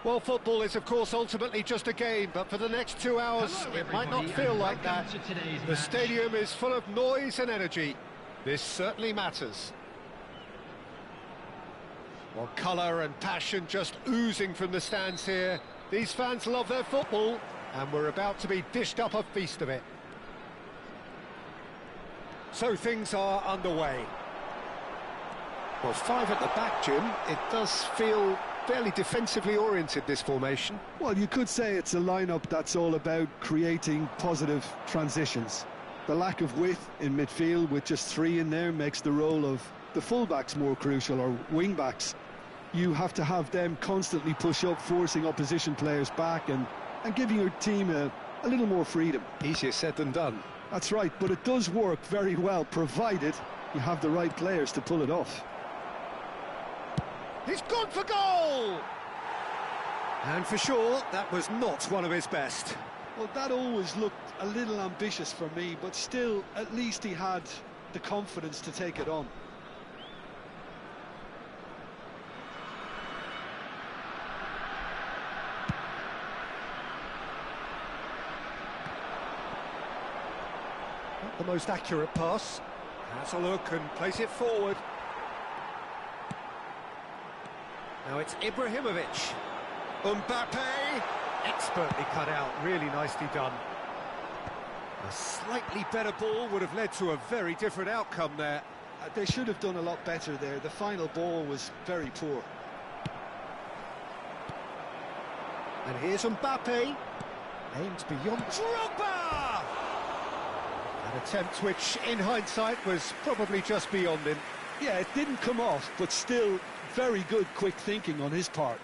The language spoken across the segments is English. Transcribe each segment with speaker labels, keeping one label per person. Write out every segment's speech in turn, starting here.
Speaker 1: Well, football is, of course, ultimately just a game, but for the next 2 hours, it might not feel like that. The stadium is full of noise and energy. This certainly matters. Well, colour and passion just oozing from the stands here. These fans love their football, and we're about to be dished up a feast of it. So things are underway. Well, 5 at the back, Jim. It does feel fairly defensively oriented, this formation.
Speaker 2: Well, you could say it's a lineup that's all about creating positive transitions. The lack of width in midfield with just 3 in there makes the role of the fullbacks more crucial, or wing-backs. You have to have them constantly push up, forcing opposition players back and giving your team a little more freedom.
Speaker 1: Easier said than done.
Speaker 2: That's right, but it does work very well, provided you have the right players to pull it off.
Speaker 1: He's gone for goal! And for sure, that was not one of his best.
Speaker 2: Well, that always looked a little ambitious for me, but still, at least he had the confidence to take it on.
Speaker 1: Not the most accurate pass. Has a look and plays it forward. Now it's Ibrahimovic. Mbappe, expertly cut out, really nicely done. A slightly better ball would have led to a very different outcome there.
Speaker 2: They should have done a lot better there. The final ball was very poor.
Speaker 1: And here's Mbappe. Aimed beyond Drogba! An attempt which, in hindsight, was probably just beyond him.
Speaker 2: Yeah, it didn't come off, but still very good quick thinking on his part.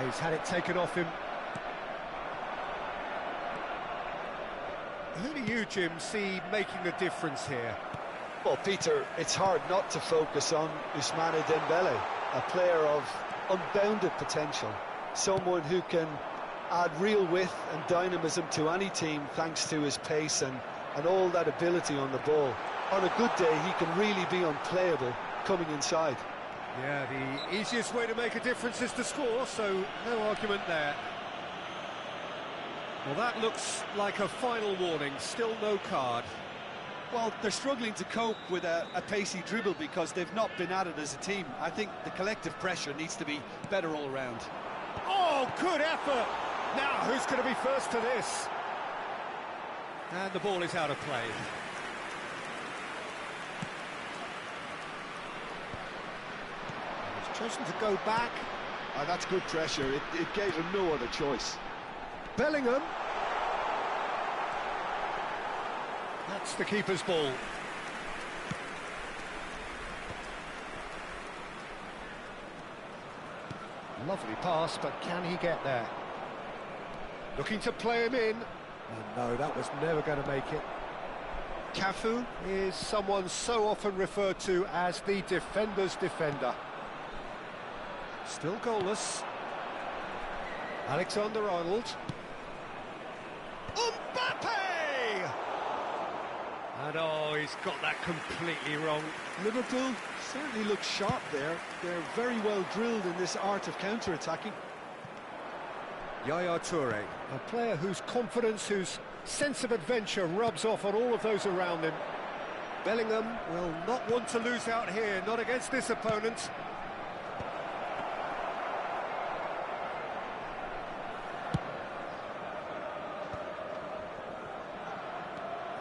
Speaker 1: He's had it taken off him. Who do you, Jim, see making a difference here?
Speaker 2: Well, Peter, it's hard not to focus on Ousmane Dembele, a player of unbounded potential. Someone who can add real width and dynamism to any team thanks to his pace and all that ability on the ball. On a good day, he can really be unplayable coming inside.
Speaker 1: Yeah, the easiest way to make a difference is to score, so no argument there. Well, that looks like a final warning, still no card.
Speaker 2: Well, they're struggling to cope with a pacey dribble because they've not been at it as a team. I think the collective pressure needs to be better all round.
Speaker 1: Oh, good effort! Now, who's going to be first to this? And the ball is out of play. He's chosen to go back.
Speaker 2: Oh, that's good pressure. It gave him no other choice.
Speaker 1: Bellingham. That's the keeper's ball. Lovely pass, but can he get there? Looking to play him in. Oh, no, that was never going to make it. Cafu is someone so often referred to as the defender's defender. Still goalless. Alexander-Arnold. Mbappe! And oh, he's got that completely wrong.
Speaker 2: Liverpool certainly look sharp there. They're very well drilled in this art of counter-attacking.
Speaker 1: Yaya Toure, a player whose confidence, whose sense of adventure rubs off on all of those around him. Bellingham will not want to lose out here, not against this opponent.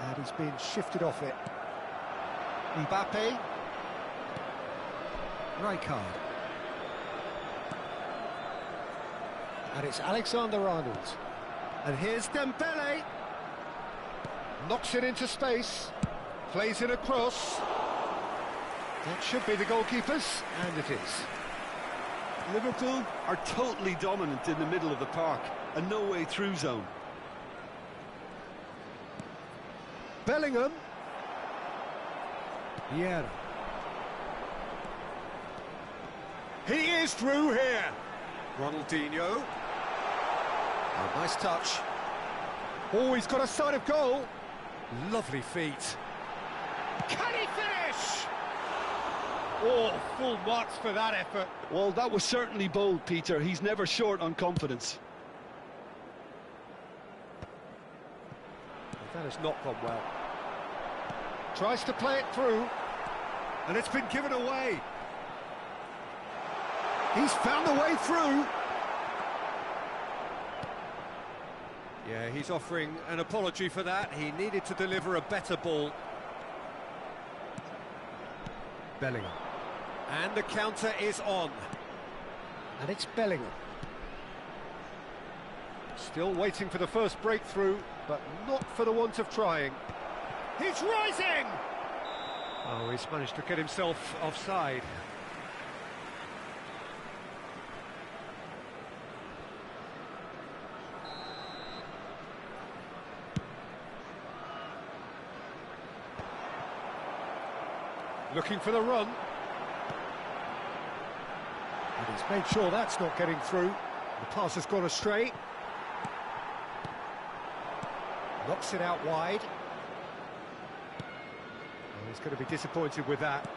Speaker 1: And he's been shifted off it. Mbappe. Rijkaard. And it's Alexander-Arnold. And here's Dembele. Knocks it into space. Plays in a cross. That should be the goalkeeper's, and it is.
Speaker 2: Liverpool are totally dominant in the middle of the park. A no-way through zone.
Speaker 1: Bellingham. Yeah. He is through here. Ronaldinho. Oh, nice touch. Oh, he's got a sight of goal. Lovely feet. Can he finish? Oh, full marks for that effort.
Speaker 2: Well, that was certainly bold, Peter. He's never short on confidence.
Speaker 1: That has not gone well. Tries to play it through, and it's been given away. He's found the way through. Yeah, he's offering an apology for that. He needed to deliver a better ball. Bellingham. And the counter is on. And it's Bellingham. Still waiting for the first breakthrough, but not for the want of trying. He's rising! Oh, he's managed to get himself offside. Looking for the run. And he's made sure that's not getting through. The pass has gone astray. Knocks it out wide. Oh, he's going to be disappointed with that.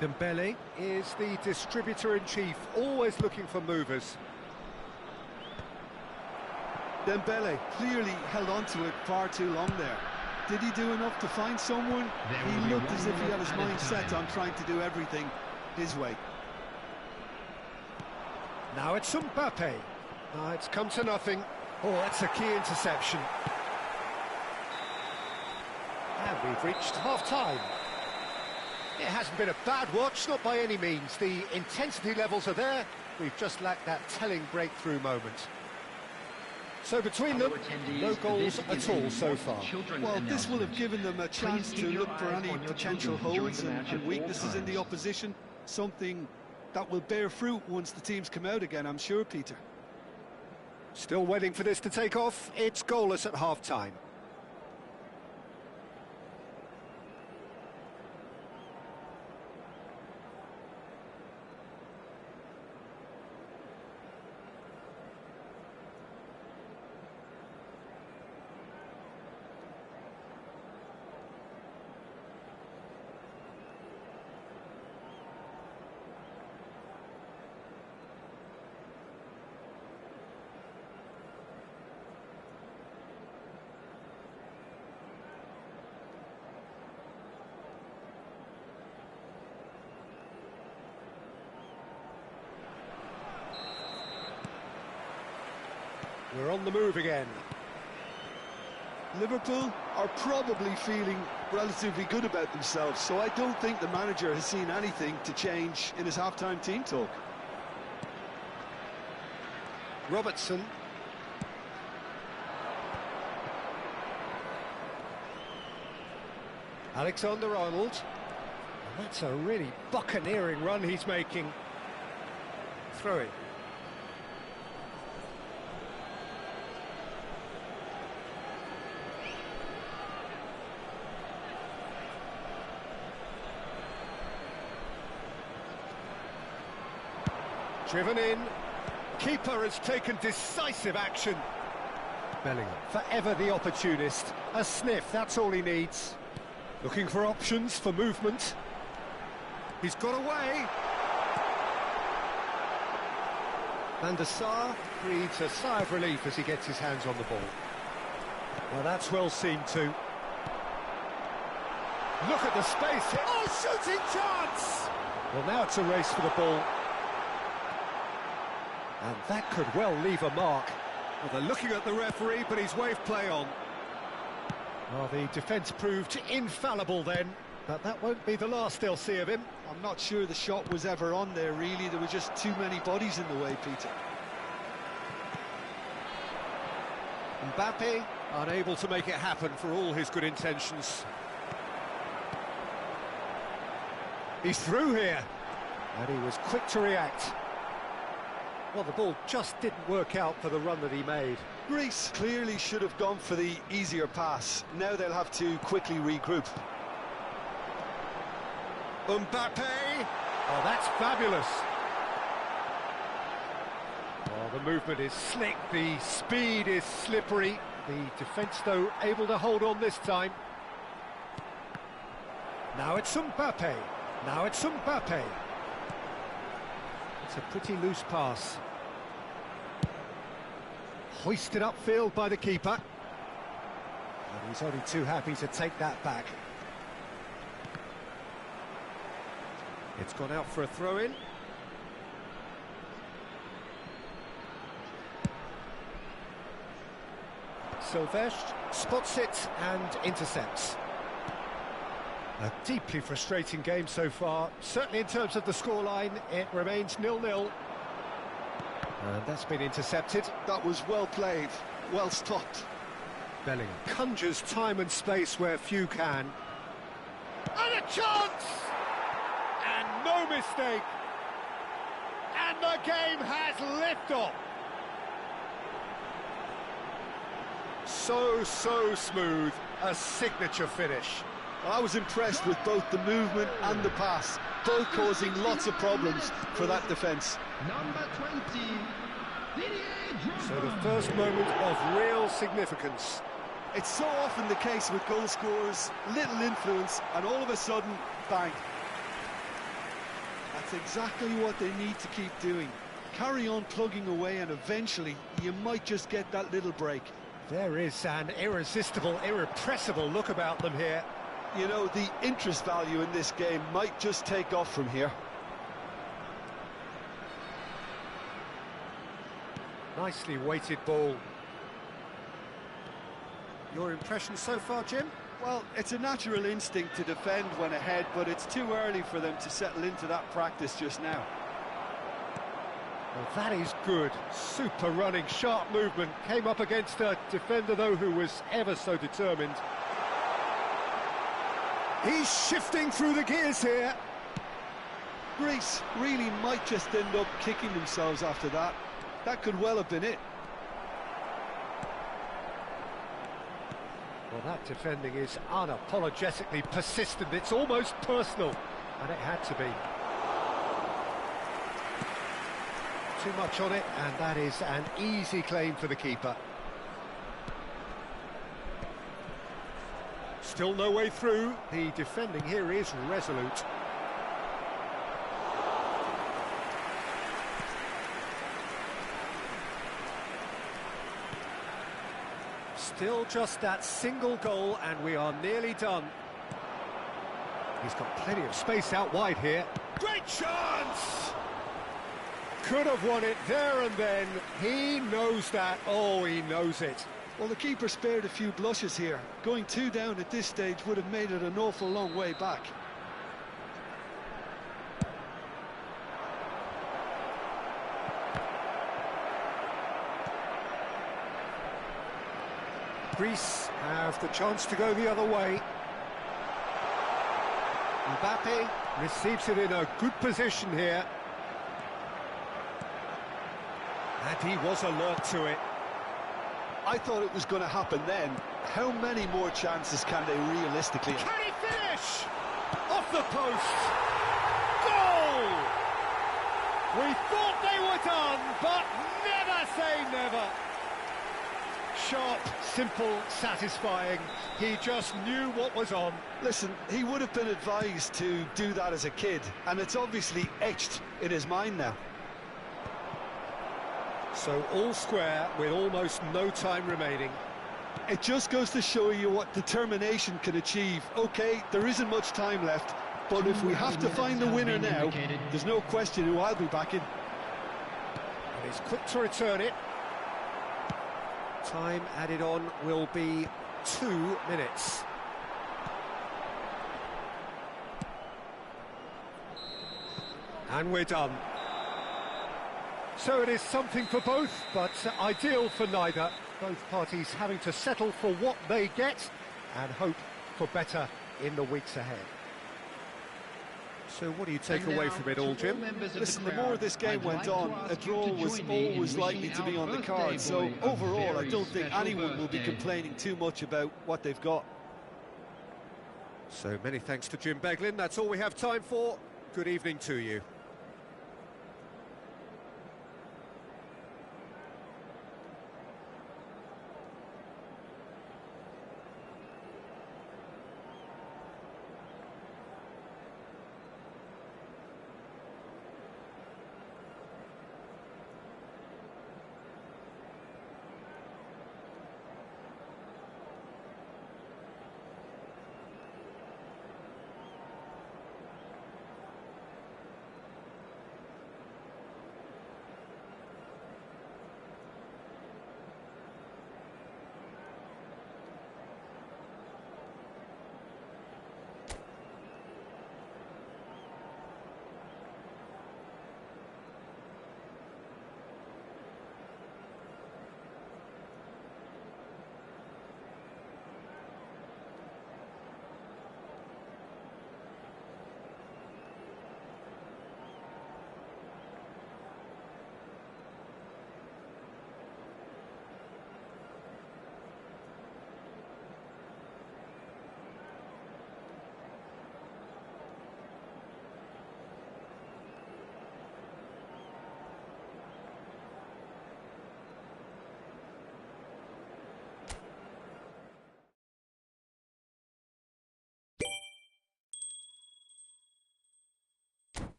Speaker 1: Dembele is the distributor-in-chief, always looking for movers.
Speaker 2: Dembele clearly held on to it far too long there. Did he do enough to find someone? He looked as if he had his mind set on trying to do everything his way.
Speaker 1: Now it's Mbappe. It's come to nothing. Oh, that's a key interception. And we've reached half-time. It hasn't been a bad watch, not by any means. The intensity levels are there. We've just lacked that telling breakthrough moment. So between them, no goals at all so far.
Speaker 2: Well, this will have given them a chance to look for any potential holes and weaknesses in the opposition. Something that will bear fruit once the teams come out again, I'm sure, Peter.
Speaker 1: Still waiting for this to take off. It's goalless at half-time. We're on the move again.
Speaker 2: Liverpool are probably feeling relatively good about themselves, so I don't think the manager has seen anything to change in his half-time team talk.
Speaker 1: Robertson. Alexander-Arnold. And that's a really buccaneering run he's making. Throw it. Driven in. Keeper has taken decisive action. Bellingham, forever the opportunist. A sniff, that's all he needs. Looking for options for movement. He's got away. Van der Sar breathes a sigh of relief as he gets his hands on the ball. Well, that's well seen too. Look at the space here. Oh, shooting chance! Well, now it's a race for the ball. And that could well leave a mark. Well, they're looking at the referee, but he's waved play on. Well, the defence proved infallible then, but that won't be the last they'll see of him.
Speaker 2: I'm not sure the shot was ever on there, really. There were just too many bodies in the way, Peter.
Speaker 1: Mbappe, unable to make it happen for all his good intentions. He's through here, and he was quick to react. Well, the ball just didn't work out for the run that he made.
Speaker 2: Greece clearly should have gone for the easier pass. Now they'll have to quickly regroup.
Speaker 1: Mbappe! Oh, that's fabulous. Oh, the movement is slick, the speed is slippery. The defence, though, able to hold on this time. Now it's Mbappe. Now it's Mbappe. It's a pretty loose pass. Hoisted upfield by the keeper. And he's only too happy to take that back. It's gone out for a throw-in. Silvestre spots it and intercepts. A deeply frustrating game so far. Certainly in terms of the scoreline, it remains 0-0. And that's been intercepted.
Speaker 2: That was well played, well stopped.
Speaker 1: Bellingham conjures time and space where few can. And a chance! And no mistake! And the game has liftoff! So smooth, a signature finish.
Speaker 2: I was impressed with both the movement and the pass, both causing lots of problems for that defence.
Speaker 3: Number 20,
Speaker 1: So the first moment of real significance.
Speaker 2: It's so often the case with goal scorers, little influence, and all of a sudden, bang. That's exactly what they need to keep doing. Carry on plugging away, and eventually you might just get that little break.
Speaker 1: There is an irresistible, irrepressible look about them here.
Speaker 2: You know, the interest value in this game might just take off from here.
Speaker 1: Nicely weighted ball. Your impression so far, Jim?
Speaker 2: Well, it's a natural instinct to defend when ahead, but it's too early for them to settle into that practice just now.
Speaker 1: Well, that is good. Super running, sharp movement. Came up against a defender, though, who was ever so determined. He's shifting through the gears here.
Speaker 2: Greece really might just end up kicking themselves after that. That could well have been it.
Speaker 1: Well, that defending is unapologetically persistent. It's almost personal, and it had to be. Too much on it, and that is an easy claim for the keeper. Still no way through. The defending here is resolute. Still just that single goal, and we are nearly done. He's got plenty of space out wide here. Great chance! Could have won it there and then. He knows that. Oh, he knows it.
Speaker 2: Well, the keeper spared a few blushes here. Going 2 down at this stage would have made it an awful long way back.
Speaker 1: Greece have the chance to go the other way. Mbappe receives it in a good position here. And he was alert to it.
Speaker 2: I thought it was going to happen then. How many more chances can they realistically have?
Speaker 1: Can he finish? Off the post. Goal! We thought they were done, but never say never. Sharp, simple, satisfying. He just knew what was on.
Speaker 2: Listen, he would have been advised to do that as a kid, and it's obviously etched in his mind now.
Speaker 1: So all square with almost no time remaining.
Speaker 2: It just goes to show you what determination can achieve. OK, there isn't much time left, but if we have to find the winner now, there's no question who I'll be backing.
Speaker 1: And he's quick to return it. Time added on will be 2 minutes. And we're done. So it is something for both, but ideal for neither. Both parties having to settle for what they get and hope for better in the weeks ahead. So what do you take away from it all, Jim?
Speaker 2: Listen, the more this game went on, a draw was always likely to be on the card. So overall, I don't think anyone will be complaining too much about what they've got.
Speaker 1: So many thanks to Jim Beglin. That's all we have time for. Good evening to you.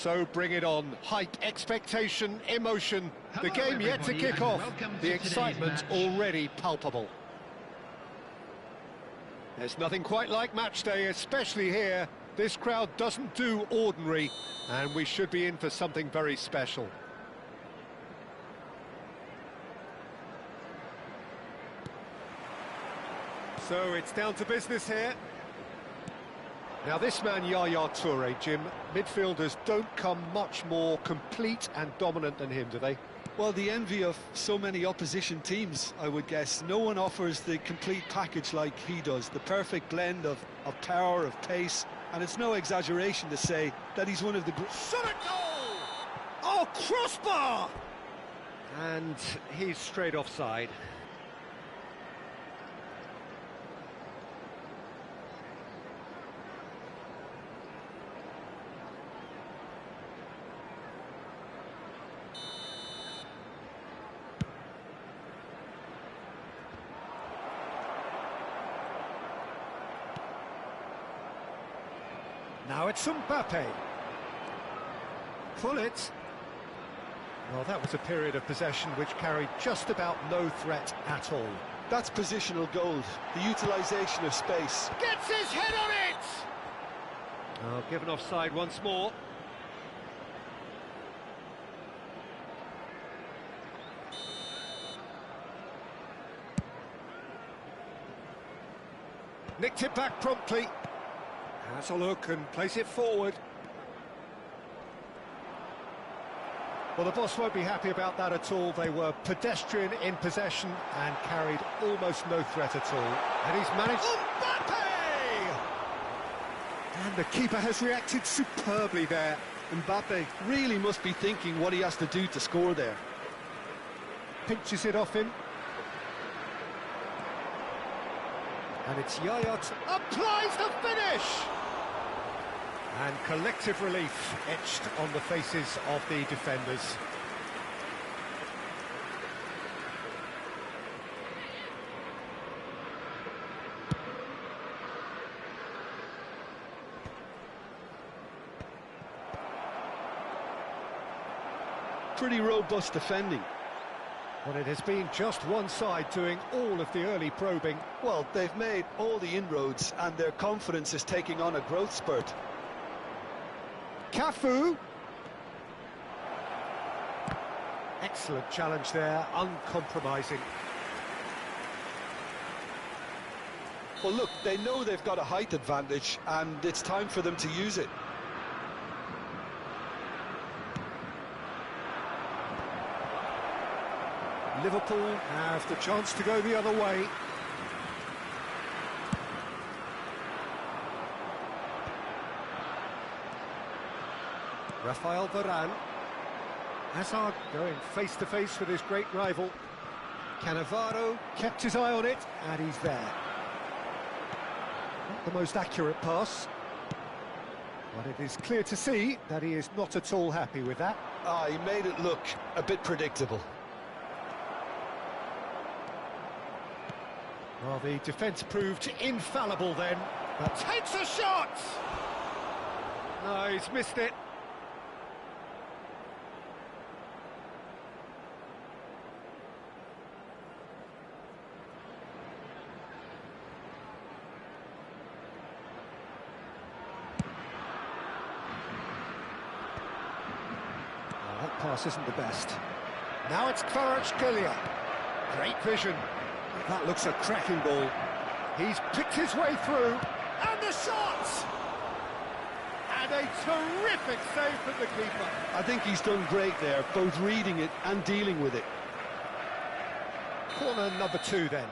Speaker 1: So bring it on. Hype, expectation, emotion. The
Speaker 3: Hello,
Speaker 1: game yet to
Speaker 3: everybody,
Speaker 1: kick
Speaker 3: and
Speaker 1: off.
Speaker 3: welcome to
Speaker 1: The
Speaker 3: today's
Speaker 1: excitement
Speaker 3: match.
Speaker 1: already palpable. There's nothing quite like match day, especially here. This crowd doesn't do ordinary, and we should be in for something very special. So it's down to business here. Now this man, Yaya Toure, Jim, midfielders don't come much more complete and dominant than him, do they?
Speaker 2: Well, the envy of so many opposition teams, I would guess. No one offers the complete package like he does, the perfect blend of power, of pace, and it's no exaggeration to say that he's one of the...
Speaker 1: Shot at goal! Oh, crossbar! And he's straight offside. Now it's Mbappe. Pull it. Well, that was a period of possession which carried just about no threat at all.
Speaker 2: That's positional gold, the utilisation of space.
Speaker 1: Gets his head on it! Oh, given offside once more. Nicked it back promptly. Has a look and place it forward. Well, the boss won't be happy about that at all. They were pedestrian in possession and carried almost no threat at all. And he's managed... Mbappe! And the keeper has reacted superbly there.
Speaker 2: Mbappe really must be thinking what he has to do to score there.
Speaker 1: Pinches it off him. And it's Yaya applies the finish! And collective relief etched on the faces of the defenders.
Speaker 2: Pretty robust defending.
Speaker 1: Well, it has been just one side doing all of the early probing.
Speaker 2: Well, they've made all the inroads and their confidence is taking on a growth spurt.
Speaker 1: Cafu. Excellent challenge there, uncompromising.
Speaker 2: Well, look, they know they've got a height advantage and it's time for them to use it.
Speaker 1: Liverpool have the chance to go the other way. Rafael Varane. Hazard going face-to-face with his great rival. Cannavaro kept his eye on it, and he's there. Not the most accurate pass, but it is clear to see that he is not at all happy with that.
Speaker 2: He made it look a bit predictable.
Speaker 1: Well, the defence proved infallible then, but takes a shot! No, he's missed it. Oh, that pass isn't the best. Now it's Kvaratskhelia. Great vision. That looks a cracking ball. He's picked his way through, and the shot! And a terrific save from the keeper.
Speaker 2: I think he's done great there, both reading it and dealing with it.
Speaker 1: Corner number 2 then.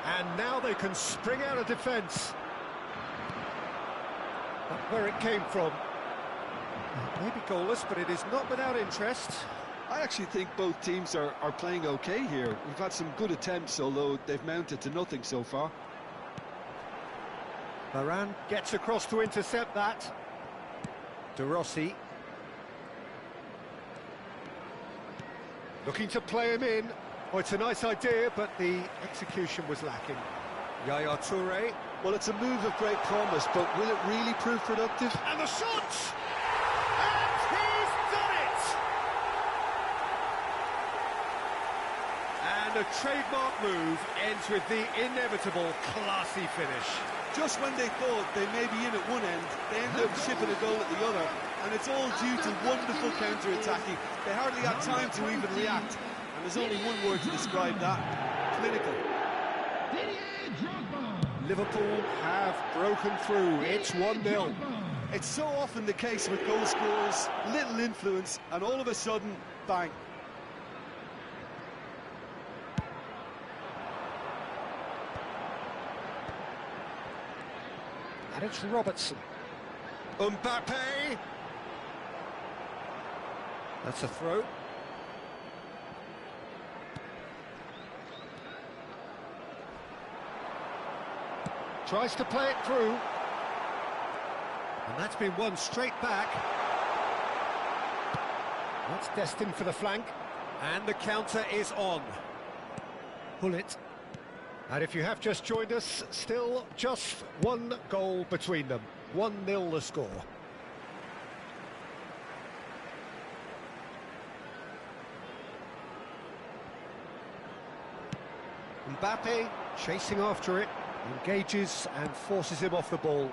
Speaker 1: And now they can spring out of defence. Where it came from. Maybe goalless, but it is not without interest.
Speaker 2: I actually think both teams are playing okay here. We've had some good attempts, although they've mounted to nothing so far.
Speaker 1: Varane gets across to intercept that. De Rossi. Looking to play him in. Oh, it's a nice idea, but the execution was lacking. Yaya Toure.
Speaker 2: Well, it's a move of great promise, but will it really prove productive?
Speaker 1: And the shot! And he's done it! And a trademark move ends with the inevitable classy finish.
Speaker 2: Just when they thought they may be in at one end, they end up shipping a goal at the other, and it's all due to wonderful counter-attacking. They hardly had time to even react, and there's only one word to describe that: clinical.
Speaker 1: Liverpool have broken through. It's 1-0.
Speaker 2: It's so often the case with goal scorers, little influence, and all of a sudden, bang.
Speaker 1: And it's Robertson. Mbappe. That's a throw. Tries to play it through. And that's been won straight back. That's destined for the flank. And the counter is on. Pull it. And if you have just joined us, still just one goal between them. 1-0 the score. Mbappe chasing after it, engages and forces him off the ball.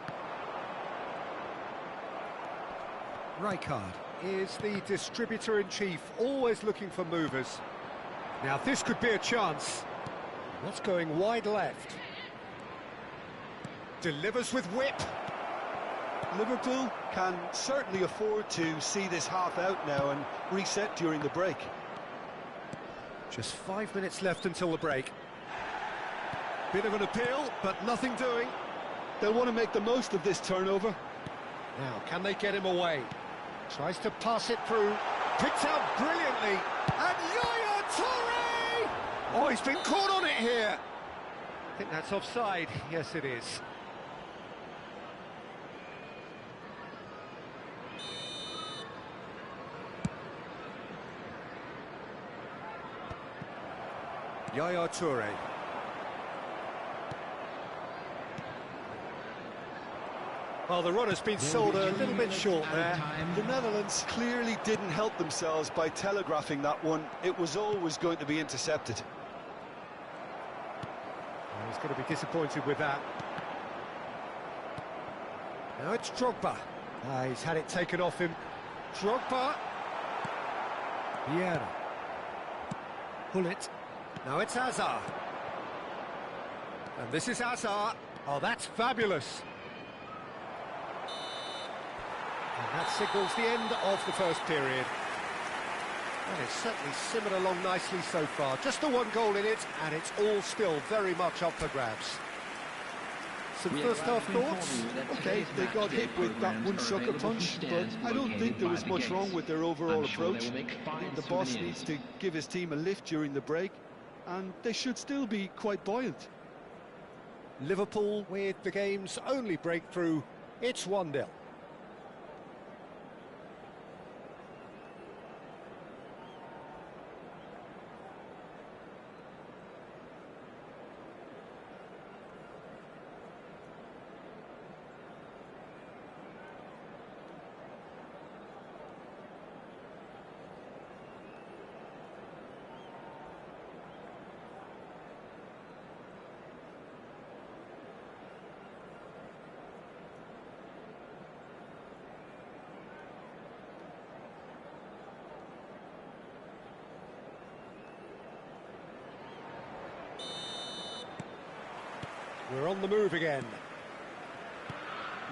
Speaker 1: Rijkaard is the distributor-in-chief, always looking for movers. Now this could be a chance. That's going wide left. Delivers with whip.
Speaker 2: Liverpool can certainly afford to see this half out now and reset during the break.
Speaker 1: Just 5 minutes left until the break. Bit of an appeal, but nothing doing.
Speaker 2: They'll want to make the most of this turnover.
Speaker 1: Now, can they get him away? Tries to pass it through. Picked out brilliantly. And Yaya Toure! Oh, he's been caught on it here. I think that's offside. Yes, it is. Yaya Toure. Well, the run has been sold a little bit short there.
Speaker 2: The Netherlands clearly didn't help themselves by telegraphing that one. It was always going to be intercepted.
Speaker 1: Well, he's going to be disappointed with that. Now it's Drogba. He's had it taken off him. Drogba. Vieira. Pull it. Now it's Hazard. And this is Hazard. Oh, that's fabulous. And that signals the end of the first period. And it's certainly simmered along nicely so far. Just the one goal in it, and it's all still very much up for grabs. Some first-half thoughts?
Speaker 2: Okay, they got hit with that one sucker punch, but I don't think there was much wrong with their overall approach. I think the boss needs to give his team a lift during the break, and they should still be quite buoyant.
Speaker 1: Liverpool with the game's only breakthrough. It's 1-0. We're on the move again.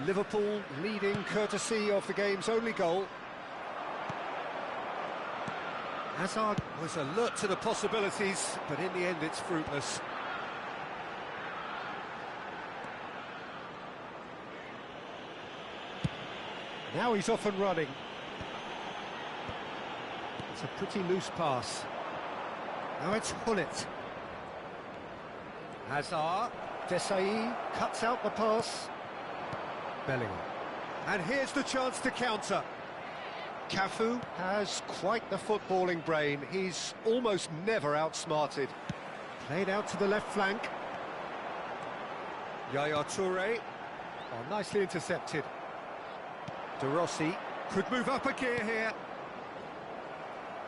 Speaker 1: Liverpool leading courtesy of the game's only goal. Hazard was alert to the possibilities, but in the end it's fruitless. Now he's off and running. It's a pretty loose pass. Now it's Hullet. Hazard. Desai cuts out the pass. Bellingham. And here's the chance to counter. Cafu has quite the footballing brain. He's almost never outsmarted. Played out to the left flank. Yaya Toure. Oh, nicely intercepted. De Rossi could move up a gear here.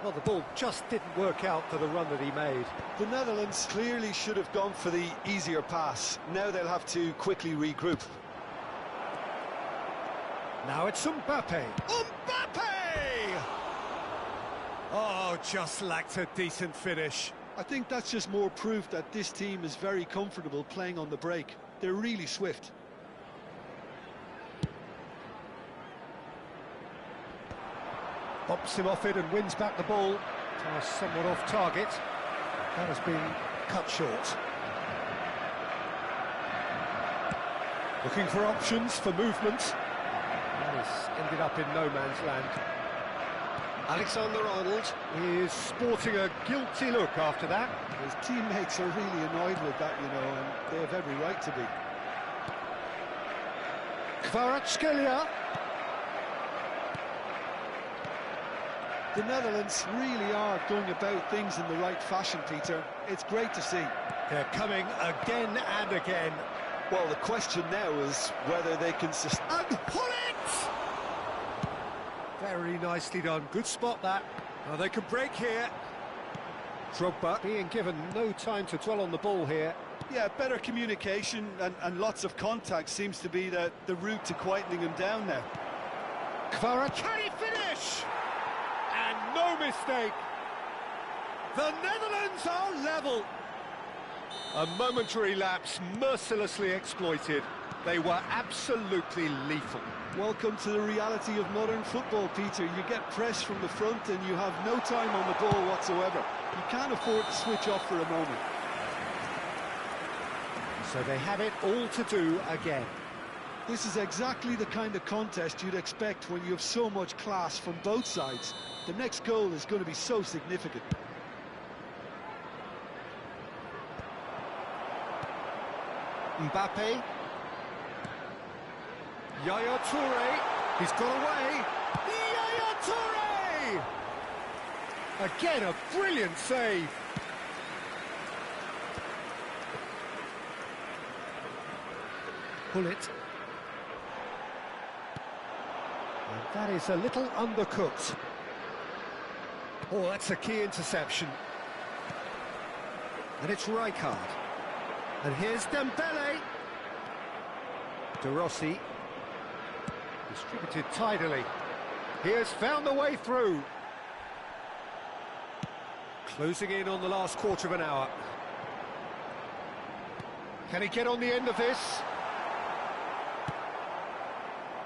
Speaker 1: Well, the ball just didn't work out for the run that he made.
Speaker 2: The Netherlands clearly should have gone for the easier pass. Now they'll have to quickly regroup.
Speaker 1: Now it's Mbappe. Mbappe! Oh, just lacked a decent finish.
Speaker 2: I think that's just more proof that this team is very comfortable playing on the break. They're really swift.
Speaker 1: Bops him off it and wins back the ball. Somewhat off target. That has been cut short. Looking for options for movement. That has ended up in no man's land. Alexander-Arnold is sporting a guilty look after that.
Speaker 2: His teammates are really annoyed with that, you know, and they have every right to be.
Speaker 1: Kvaratskhelia.
Speaker 2: The Netherlands really are going about things in the right fashion, Peter. It's great to see.
Speaker 1: They're coming again and again.
Speaker 2: Well, the question now is whether they can sustain...
Speaker 1: And pull it! Very nicely done. Good spot, that. Now they can break here. Drogba being given no time to dwell on the ball here.
Speaker 2: Yeah, better communication and lots of contact seems to be the route to quietening him down now.
Speaker 1: Kvara, can he finish? And no mistake. The Netherlands are level. A momentary lapse mercilessly exploited. They were absolutely lethal.
Speaker 2: Welcome to the reality of modern football, Peter. You get pressed from the front and you have no time on the ball whatsoever. You can't afford to switch off for a moment.
Speaker 1: So they have it all to do again.
Speaker 2: This is exactly the kind of contest you'd expect when you have so much class from both sides. The next goal is going to be so significant.
Speaker 1: Mbappe. Yaya Toure. He's got away. Yaya Toure! Again, a brilliant save. Pull it. And that is a little undercooked. Oh, that's a key interception. And it's Rijkaard. And here's Dembele. De Rossi. Distributed tidily. He has found the way through. Closing in on the last quarter of an hour. Can he get on the end of this?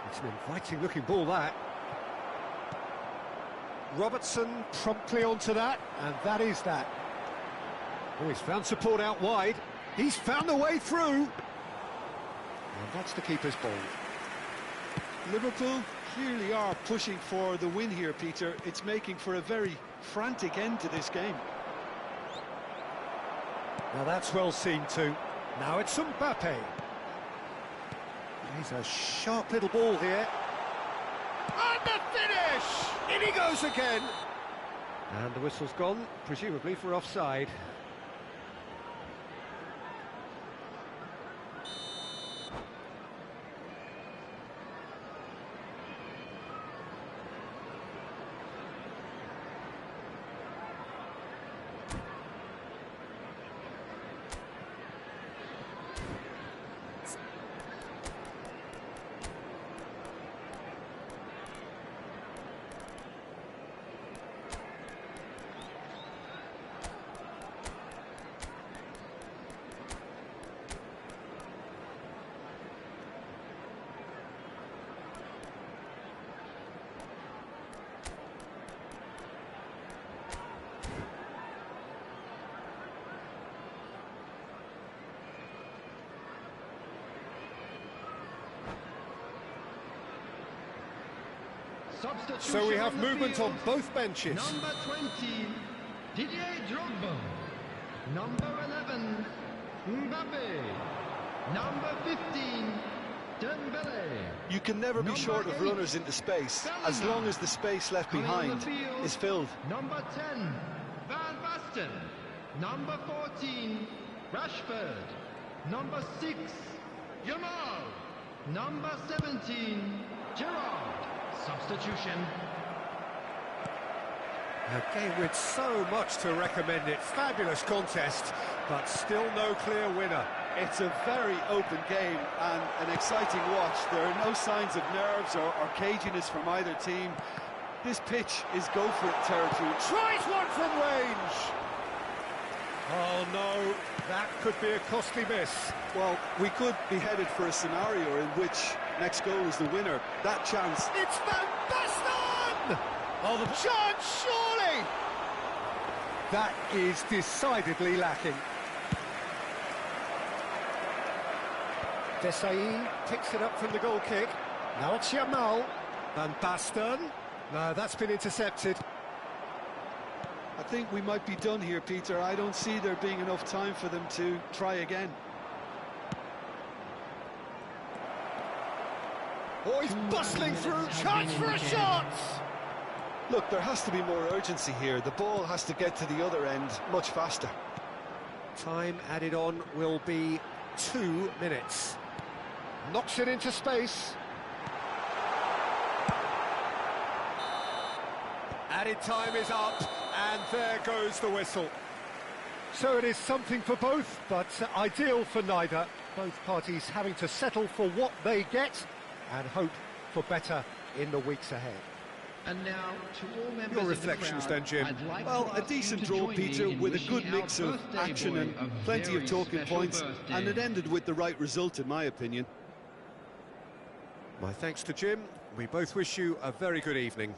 Speaker 1: It's an inviting-looking ball, that. Robertson promptly onto that, and that is that. Oh, he's found support out wide. He's found the way through. And that's the keeper's ball.
Speaker 2: Liverpool clearly are pushing for the win here, Peter. It's making for a very frantic end to this game.
Speaker 1: Now that's well seen too. Now it's Mbappe. He's a sharp little ball here. And the finish! In he goes again. And the whistle's gone, presumably for offside. So we have movement on both benches.
Speaker 3: Number 20, Didier Drogba. Number 11, Mbappe. Number 15, Dembele.
Speaker 2: You can never be
Speaker 3: Number
Speaker 2: short of
Speaker 3: 8,
Speaker 2: runners into space, as long as the space left
Speaker 3: Coming on
Speaker 2: behind
Speaker 3: the field,
Speaker 2: is filled.
Speaker 3: Number 10, Van Basten. Number 14, Rashford. Number 6, Yamal. Number 17, Gerrard. Substitution.
Speaker 1: A game with so much to recommend it. Fabulous contest, but still no clear winner.
Speaker 2: It's a very open game and an exciting watch. There are no signs of nerves or caginess from either team. This pitch is go-for-it territory.
Speaker 1: Tries one from range! Oh no, that could be a costly miss.
Speaker 2: Well, we could be headed for a scenario in which next goal is the winner. That chance...
Speaker 1: It's Van Basten! Oh, the chance, surely! That is decidedly lacking. Desai picks it up from the goal kick. Now it's Yamal. Van Basten. No, that's been intercepted.
Speaker 2: I think we might be done here, Peter. I don't see there being enough time for them to try again.
Speaker 1: Oh, he's bustling through. Chance for a shot!
Speaker 2: Look, there has to be more urgency here. The ball has to get to the other end much faster.
Speaker 1: Time added on will be 2 minutes. Knocks it into space. Added time is up, and there goes the whistle. So it is something for both, but ideal for neither. Both parties having to settle for what they get and hope for better in the weeks ahead.
Speaker 3: And now, to all members
Speaker 1: Your reflections
Speaker 3: of the crowd,
Speaker 1: then, Jim.
Speaker 3: I'd like
Speaker 2: Well,
Speaker 3: to
Speaker 2: a
Speaker 3: ask you
Speaker 2: decent
Speaker 3: to
Speaker 2: draw,
Speaker 3: join me
Speaker 2: Peter,
Speaker 3: in
Speaker 2: with a
Speaker 3: wishing
Speaker 2: good
Speaker 3: our
Speaker 2: mix of
Speaker 3: birthday
Speaker 2: action
Speaker 3: boy
Speaker 2: and
Speaker 3: a
Speaker 2: plenty of
Speaker 3: very
Speaker 2: talking
Speaker 3: special
Speaker 2: points,
Speaker 3: birthday.
Speaker 2: and it ended with the right result, in my opinion.
Speaker 1: My thanks to Jim. We both wish you a very good evening.